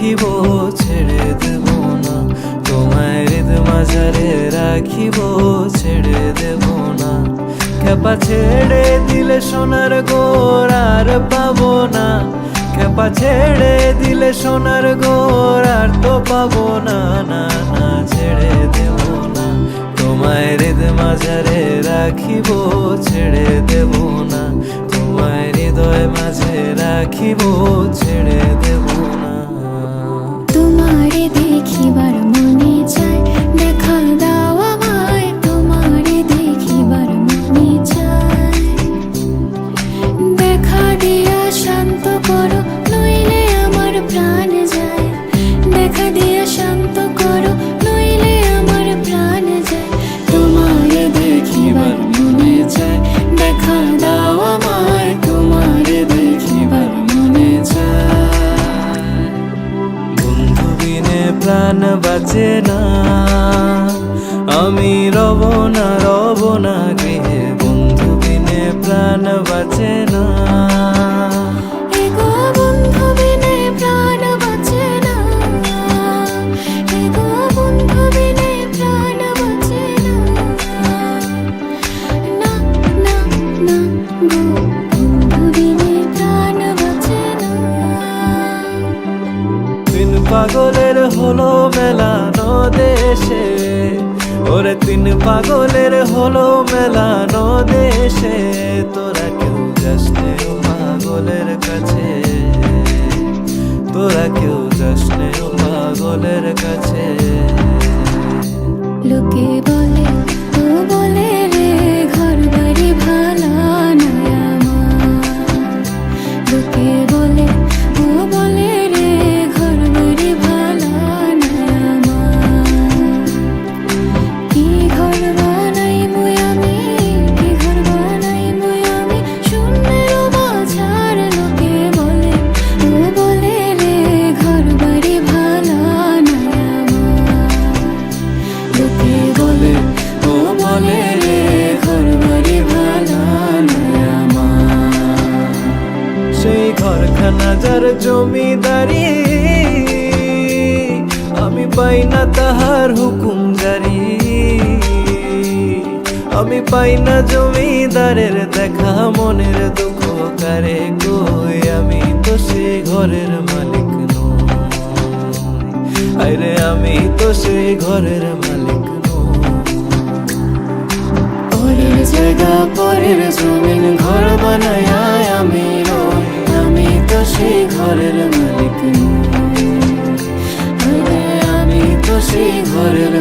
রাখিব ছেড়ে দেব না, তোমায় হৃদ মাঝারে রাখিব ছেড়ে দেব না। খেপা ছেড়ে দিলে সোনার গোর আর পাবো না, খেপা ছেড়ে দিলে সোনার গোর আর তো পাবো না, না না ছেড়ে দেব না, তোমায় হৃদ মাঝারে রাখিব ছেড়ে দেব না, তোমায় হৃদয় মাঝে রাখিব ছেড়ে দেব না। তোমারে দেখিবার মনে চায়, দেখা দাও আমায়, তোমারে দেখিবার মনে চায়। দেখা দিয়া শান্ত করো, নইলে আমার প্রাণ যায়। দেখা দিয়া শান্ত করো, নইলে আমার প্রাণ যায়। তোমারে দেখিবার মনে চায়, দেখা দাও আমায়, তোমারে দেখিবার মনে চায়। বন্ধু বিনে প্রাণ বাঁচে না, আমি রব না গৃহে, বন্ধু বিনে প্রাণ বাঁচে না। এগো বন্ধু বিনে প্রাণ বাঁচে না, এগো বন্ধু বিনে প্রাণ বাঁচে না। না না না গো, বন্ধু বিনে প্রাণ বাঁচে না। তিন পাগলের হলো মেলানো দেশে, ওরে তিন পাগলের হলো মেলানো দেশে, তোরা কেউ যাস নে ও পাগলের কাছে, তোরা কেউ যাস নে ও পাগলের কাছে। লোকে বলে, ও বলে রে ঘর বাড়ি ভালা নয় আমার। লোকে বলে, ও বলে রে ঘর বাড়ি ভালা নয় আমার। কি ঘর বানাই মুই আমি, কি ঘর বানাই মুই আমি, শূন্যের মাঝার। লোকে বলে, ও বলে রে ঘর বাড়ি ভালা নয় আমার। লোকে বলে, ও বলে রে ঘর বাড়ি ভালা নয় আমার। সেই ঘরখানা যার জমিদারি, আমি পাই না তাহার হুকুম জারি, আমি পাই না জমিদারের দেখা, মনের দুঃখ কারে কই, আমি তো সেই ঘরের মালিক নই, আরে আমি তো সেই ঘরের মালিক নই। পরের জায়গা পরের জমিন ঘর বানায় আমি রই, আমি তো সেই ঘরের মালিক নই, আরে আমি তো সেই ঘরের